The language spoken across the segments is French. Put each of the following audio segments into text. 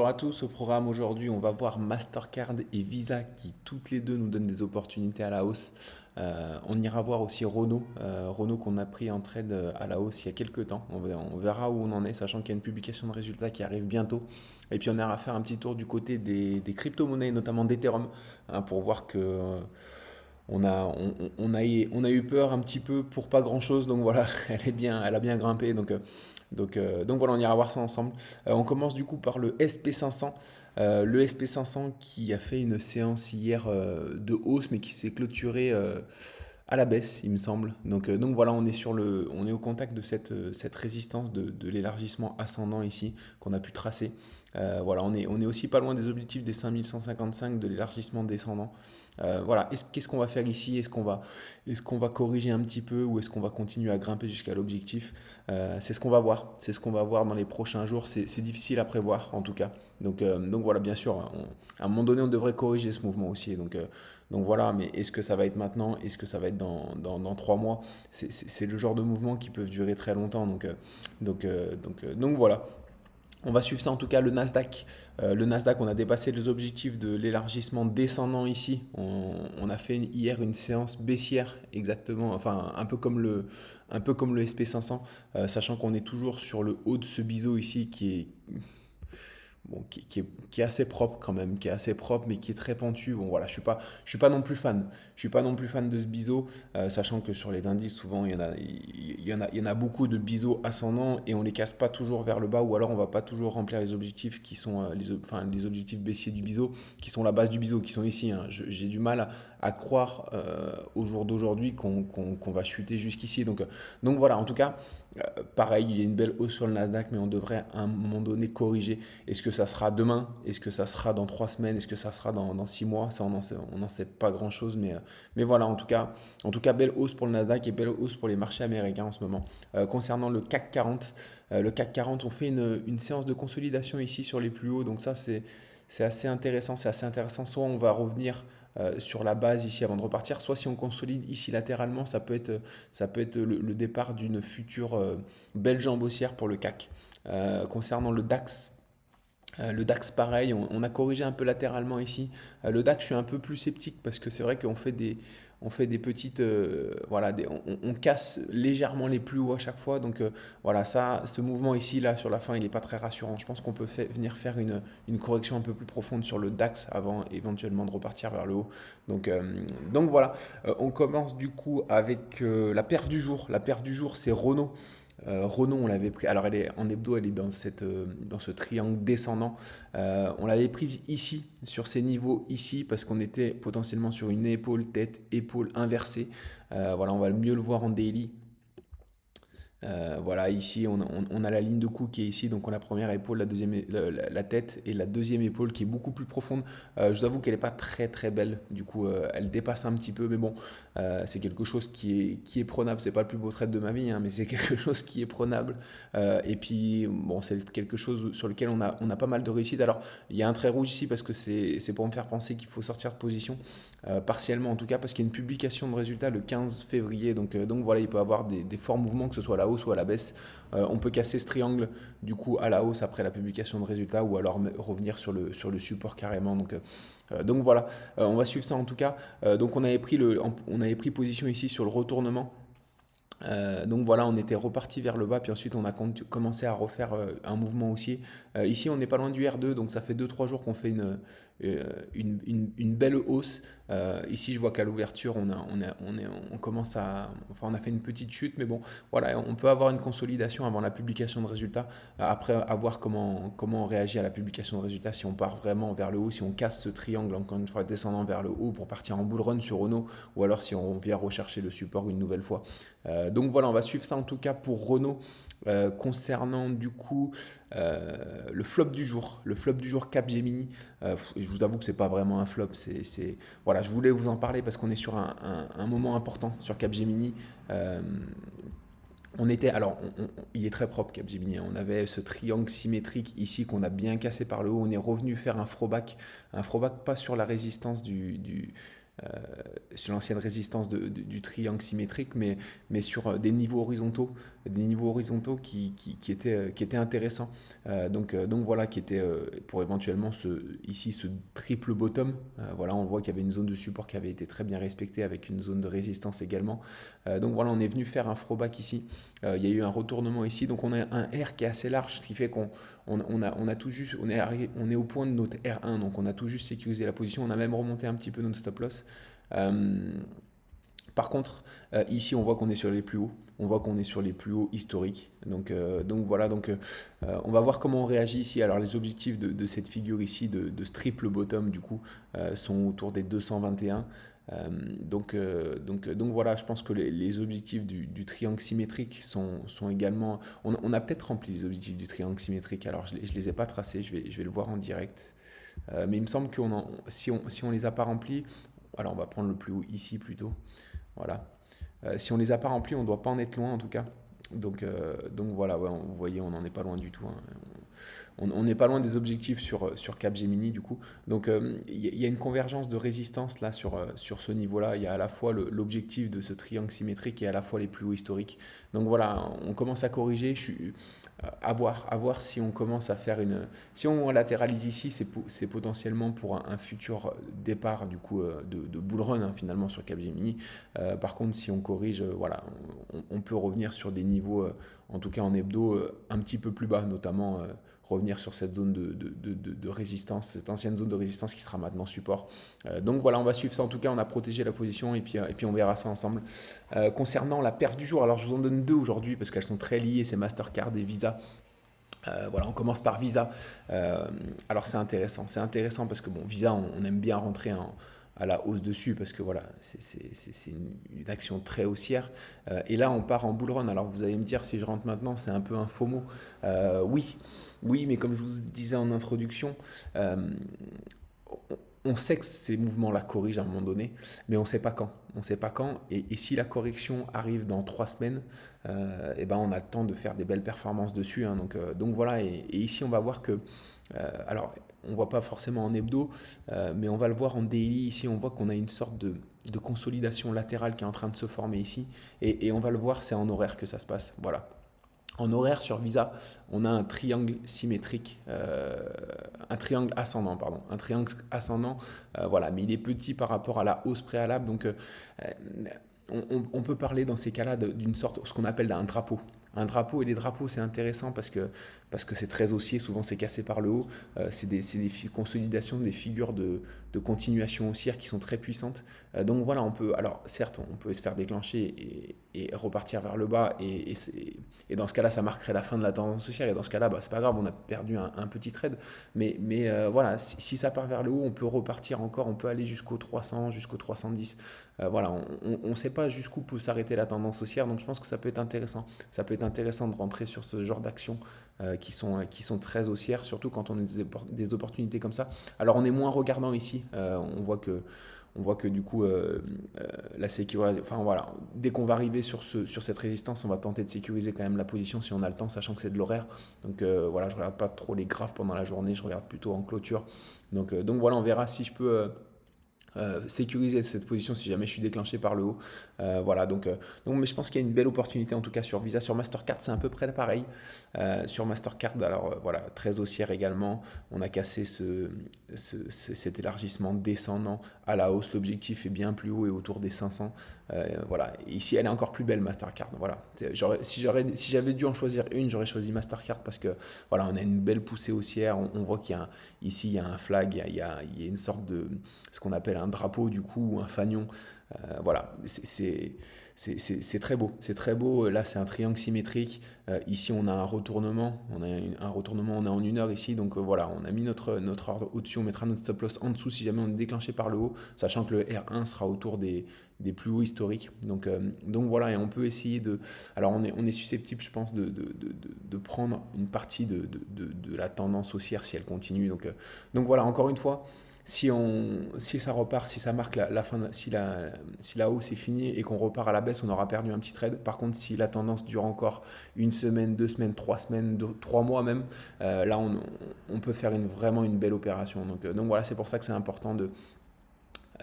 Bonjour à tous, au programme aujourd'hui on va voir Mastercard et Visa qui toutes les deux nous donnent des opportunités à la hausse. On ira voir aussi Renault, Renault qu'on a pris en trade à la hausse il y a quelques temps. On verra où on en est, sachant qu'il y a une publication de résultats qui arrive bientôt. Et puis on ira faire un petit tour du côté des crypto-monnaies, notamment d'Ethereum, hein, pour voir que on a eu peur un petit peu pour pas grand-chose. Donc voilà, elle a bien grimpé. Donc voilà, on ira voir ça ensemble. On commence du coup par le SP500. Le SP500 qui a fait une séance hier de hausse, mais qui s'est clôturée à la baisse, il me semble. Donc voilà, on est au contact de cette résistance de l'élargissement ascendant ici qu'on a pu tracer. Voilà, on est aussi pas loin des objectifs des 5155 de l'élargissement descendant. Voilà, qu'est-ce qu'on va faire ici? Est-ce qu'on va corriger un petit peu ou est-ce qu'on va continuer à grimper jusqu'à l'objectif? C'est ce qu'on va voir. C'est ce qu'on va voir dans les prochains jours. C'est difficile à prévoir en tout cas. Donc voilà, bien sûr, à un moment donné, on devrait corriger ce mouvement aussi. Donc voilà, mais est-ce que ça va être maintenant? Est-ce que ça va être dans 3 mois? C'est le genre de mouvement qui peuvent durer très longtemps. Donc voilà. On va suivre ça en tout cas le Nasdaq. Le Nasdaq, on a dépassé les objectifs de l'élargissement descendant ici. On a fait hier une séance baissière exactement, enfin un peu comme le SP500, sachant qu'on est toujours sur le haut de ce biseau ici bon, qui est assez propre quand même, qui est assez propre, mais qui est très pentu. Bon, voilà, je suis pas non plus fan. Je suis pas non plus fan de ce biseau, sachant que sur les indices, souvent, il y en a beaucoup de biseaux ascendants et on les casse pas toujours vers le bas, ou alors on va pas toujours remplir les objectifs qui sont les objectifs baissiers du biseau, qui sont la base du biseau, qui sont ici, hein. J'ai du mal à croire au jour d'aujourd'hui qu'on va chuter jusqu'ici. Donc voilà, en tout cas. Pareil, il y a une belle hausse sur le Nasdaq, mais on devrait à un moment donné corriger. Est-ce que ça sera demain? Est-ce que ça sera dans 3 semaines? Est-ce que ça sera dans 6 mois? Ça, on n'en sait pas grand-chose, mais voilà, en tout cas, belle hausse pour le Nasdaq et belle hausse pour les marchés américains en ce moment. Concernant le CAC 40, on fait une séance de consolidation ici sur les plus hauts, donc ça, c'est assez intéressant. C'est assez intéressant. Soit on va revenir sur la base ici avant de repartir, soit si on consolide ici latéralement, ça peut être le départ d'une future belle jambe haussière pour le CAC. Concernant le DAX, pareil, on a corrigé un peu latéralement ici. Le DAX, je suis un peu plus sceptique parce que c'est vrai qu'on fait des petites, voilà, on casse légèrement les plus hauts à chaque fois. Donc voilà, ça, ce mouvement ici, là, sur la fin, il n'est pas très rassurant. Je pense qu'on peut venir faire une correction un peu plus profonde sur le DAX avant éventuellement de repartir vers le haut. Donc voilà. On commence du coup avec la paire du jour. La paire du jour, c'est Renault. Renault, on l'avait pris. Alors, elle est en hebdo, elle est dans ce triangle descendant. On l'avait prise ici, sur ces niveaux ici, parce qu'on était potentiellement sur une épaule, tête, épaule inversée. Voilà, on va mieux le voir en daily. Voilà, ici, on a la ligne de cou qui est ici, donc on a la première épaule, la deuxième, la tête et la deuxième épaule qui est beaucoup plus profonde. Je vous avoue qu'elle n'est pas très très belle, du coup, elle dépasse un petit peu, mais bon, c'est quelque chose qui est prenable. C'est pas le plus beau trade de ma vie, hein, mais c'est quelque chose qui est prenable. Et puis, bon, c'est quelque chose sur lequel on a pas mal de réussite. Alors, il y a un trait rouge ici parce que c'est pour me faire penser qu'il faut sortir de position, partiellement en tout cas, parce qu'il y a une publication de résultats le 15 février. Donc voilà, il peut y avoir des forts mouvements, que ce soit à la hausse ou à la baisse. On peut casser ce triangle du coup à la hausse après la publication de résultats ou alors revenir sur le support carrément. Donc voilà, on va suivre ça en tout cas. Donc on avait pris position ici sur le retournement. Donc voilà, on était reparti vers le bas, puis ensuite on a commencé à refaire un mouvement haussier. Ici, on n'est pas loin du R2, donc ça fait 2 3 jours qu'on fait une belle hausse. Ici, je vois qu'à l'ouverture, on commence enfin, on a fait une petite chute, mais bon, voilà, on peut avoir une consolidation avant la publication de résultats. Après, à voir comment on réagit à la publication de résultats, si on part vraiment vers le haut, si on casse ce triangle, encore une fois, descendant vers le haut pour partir en bull run sur Renault, ou alors si on vient rechercher le support une nouvelle fois. Donc voilà, on va suivre ça en tout cas pour Renault. Concernant du coup le flop du jour, Capgemini. Je vous avoue que c'est pas vraiment un flop, voilà, je voulais vous en parler parce qu'on est sur un moment important sur Capgemini. Alors, il est très propre Capgemini, hein. On avait ce triangle symétrique ici qu'on a bien cassé par le haut. On est revenu faire un throwback pas sur la résistance euh, sur l'ancienne résistance du triangle symétrique, mais sur des niveaux horizontaux qui étaient intéressants. Donc voilà, qui était pour éventuellement ici ce triple bottom. Voilà, on voit qu'il y avait une zone de support qui avait été très bien respectée avec une zone de résistance également. Donc voilà, on est venu faire un throwback ici. Il y a eu un retournement ici, donc on a un R qui est assez large, ce qui fait on a tout juste, on est au point de notre R1, donc on a tout juste sécurisé la position. On a même remonté un petit peu notre stop loss. Euh, Par contre, ici, on voit qu'on est sur les plus hauts. On voit qu'on est sur les plus hauts historiques. Donc voilà, on va voir comment on réagit ici. Alors, les objectifs de cette figure ici, de ce triple bottom, du coup, sont autour des 221. Donc voilà, je pense que les objectifs du triangle symétrique sont également. On a peut-être rempli les objectifs du triangle symétrique. Alors, je ne les ai pas tracés, je vais le voir en direct. Mais il me semble que si on les a pas remplis, alors on va prendre le plus haut ici plutôt. Voilà. Si on les a pas remplis, on ne doit pas en être loin en tout cas. Donc voilà, ouais, vous voyez, on n'en est pas loin du tout, hein. On n'est pas loin des objectifs sur Capgemini du coup. Donc il y a une convergence de résistance là sur ce niveau-là. Il y a à la fois l'objectif de ce triangle symétrique et à la fois les plus hauts historiques. Donc voilà, on commence à corriger. À voir si on commence à faire une. Si on latéralise ici, c'est potentiellement pour un futur départ du coup de bull run, hein, finalement sur Capgemini. Par contre, si on corrige, voilà, on peut revenir sur des niveaux, en tout cas en hebdo, un petit peu plus bas, notamment revenir sur cette zone de résistance, cette ancienne zone de résistance qui sera maintenant support. Donc voilà, on va suivre ça. En tout cas, on a protégé la position et puis on verra ça ensemble. Concernant la perf du jour, alors je vous en donne deux aujourd'hui parce qu'elles sont très liées, c'est Mastercard et Visa. Voilà, on commence par Visa. Alors c'est intéressant parce que bon, Visa, on aime bien rentrer à la hausse dessus parce que voilà, c'est une action très haussière. Et là, on part en bull run. Alors vous allez me dire si je rentre maintenant, c'est un peu un FOMO. Oui, oui, mais comme je vous disais en introduction, euh, on sait que ces mouvements-là corrigent à un moment donné, mais on ne sait pas quand. On ne sait pas quand. Et si la correction arrive dans 3 semaines, et ben on a le temps de faire des belles performances dessus, hein. Donc voilà. Et ici, on va voir que, alors, on ne voit pas forcément en hebdo, mais on va le voir en daily. Ici, on voit qu'on a une sorte de consolidation latérale qui est en train de se former ici. Et on va le voir, c'est en horaire que ça se passe. Voilà. En horaire sur Visa, on a un triangle symétrique, un triangle ascendant, pardon, un triangle ascendant, voilà, mais il est petit par rapport à la hausse préalable, donc on peut parler dans ces cas-là d'une sorte, ce qu'on appelle un drapeau. Un drapeau, et les drapeaux c'est intéressant parce que c'est très haussier, souvent c'est cassé par le haut, c'est des consolidations, des figures de continuation haussière qui sont très puissantes. Donc voilà, on peut, alors certes on peut se faire déclencher et repartir vers le bas et dans ce cas-là ça marquerait la fin de la tendance haussière et dans ce cas-là bah, c'est pas grave, on a perdu un petit trade, mais voilà, si ça part vers le haut on peut repartir encore, on peut aller jusqu'au 300, jusqu'au 310. Voilà, on ne sait pas jusqu'où peut s'arrêter la tendance haussière, donc je pense que ça peut être intéressant. Ça peut être intéressant de rentrer sur ce genre d'actions qui sont très haussières, surtout quand on a des opportunités comme ça. Alors on est moins regardant ici, on voit que du coup la sécurité, enfin voilà, dès qu'on va arriver sur cette résistance, on va tenter de sécuriser quand même la position si on a le temps, sachant que c'est de l'horaire. Donc voilà, je regarde pas trop les graphes pendant la journée, je regarde plutôt en clôture. Donc voilà, on verra si je peux sécuriser cette position si jamais je suis déclenché par le haut. Voilà, donc mais je pense qu'il y a une belle opportunité en tout cas sur Visa. Sur Mastercard, c'est un peu près pareil. Sur Mastercard, alors voilà, très haussière également. On a cassé cet élargissement descendant à la hausse. L'objectif est bien plus haut et autour des 500. Voilà, et ici elle est encore plus belle Mastercard. Voilà, si j'avais dû en choisir une, j'aurais choisi Mastercard parce que voilà, on a une belle poussée haussière. On voit ici il y a un flag, il y a une sorte de ce qu'on appelle un drapeau du coup, ou un fanion. Voilà, c'est très beau. C'est très beau. Là, c'est un triangle symétrique. Ici, on a un retournement. Un retournement, on est en 1 heure ici. Donc voilà, on a mis notre ordre au-dessus. On mettra notre stop loss en dessous si jamais on est déclenché par le haut, sachant que le R1 sera autour des plus hauts historiques. Donc voilà, et on peut essayer de. Alors on est susceptible, je pense, de prendre une partie de la tendance haussière si elle continue. Donc voilà, encore une fois. Si ça repart, si ça marque la fin, si la hausse est finie et qu'on repart à la baisse, on aura perdu un petit trade. Par contre, si la tendance dure encore 1 semaine, 2 semaines, 3 semaines, 3 mois même, là on peut faire vraiment une belle opération. Donc voilà, c'est pour ça que c'est important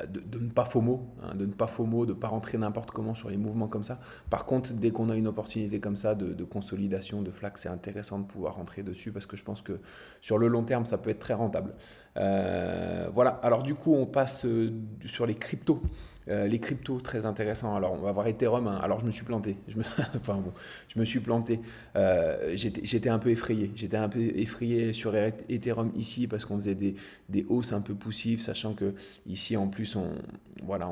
de ne pas FOMO, hein, de ne pas FOMO, de ne pas rentrer n'importe comment sur les mouvements comme ça. Par contre, dès qu'on a une opportunité comme ça de consolidation, de flag, c'est intéressant de pouvoir rentrer dessus parce que je pense que sur le long terme, ça peut être très rentable. Voilà, alors du coup, on passe sur les cryptos. Les cryptos, très intéressant. Alors, on va voir Ethereum, hein. Alors, je me suis planté. Enfin bon, je me suis planté. J'étais un peu effrayé. J'étais un peu effrayé sur Ethereum ici parce qu'on faisait des hausses un peu poussives, sachant que ici, en plus, voilà,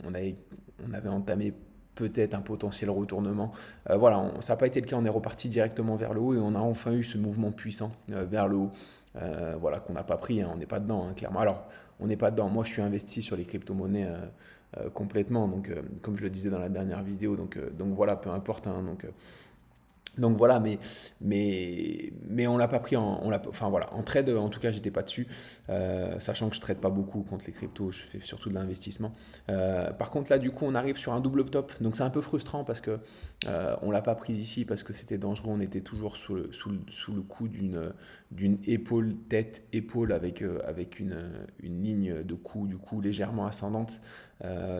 on avait entamé peut-être un potentiel retournement. Voilà, ça n'a pas été le cas, on est reparti directement vers le haut et on a enfin eu ce mouvement puissant vers le haut. Voilà, qu'on n'a pas pris, hein, on n'est pas dedans, hein, clairement. Alors, on n'est pas dedans. Moi, je suis investi sur les crypto-monnaies complètement, donc, comme je le disais dans la dernière vidéo, donc voilà, peu importe, hein, donc voilà, mais on l'a pas pris enfin voilà, en trade, en tout cas, j'étais pas dessus, sachant que je trade pas beaucoup contre les cryptos, je fais surtout de l'investissement. Par contre, là, du coup, on arrive sur un double top, donc c'est un peu frustrant parce que on l'a pas prise ici parce que c'était dangereux, on était toujours sous le coup d'une épaule, tête, épaule avec une ligne de coup, du coup, légèrement ascendante.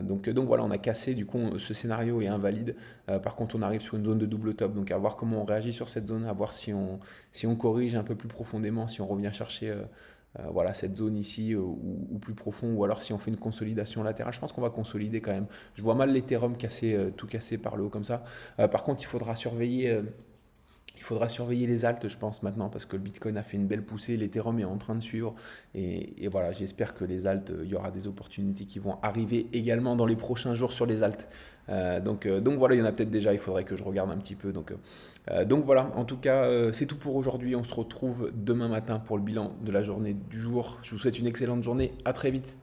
Donc voilà, on a cassé, du coup, ce scénario est invalide. Par contre, on arrive sur une zone de double top, donc à voir comment on réagit sur cette zone, à voir si on corrige un peu plus profondément, si on revient chercher voilà, cette zone ici ou plus profond, ou alors si on fait une consolidation latérale. Je pense qu'on va consolider quand même. Je vois mal l'Ethereum tout casser par le haut comme ça. Par contre, il faudra surveiller les altes, je pense, maintenant, parce que le Bitcoin a fait une belle poussée, l'Ethereum est en train de suivre. Et voilà, j'espère que les altes, il y aura des opportunités qui vont arriver également dans les prochains jours sur les altes. Donc voilà, il y en a peut-être déjà, il faudrait que je regarde un petit peu. Donc voilà, en tout cas, c'est tout pour aujourd'hui. On se retrouve demain matin pour le bilan de la journée du jour. Je vous souhaite une excellente journée. À très vite.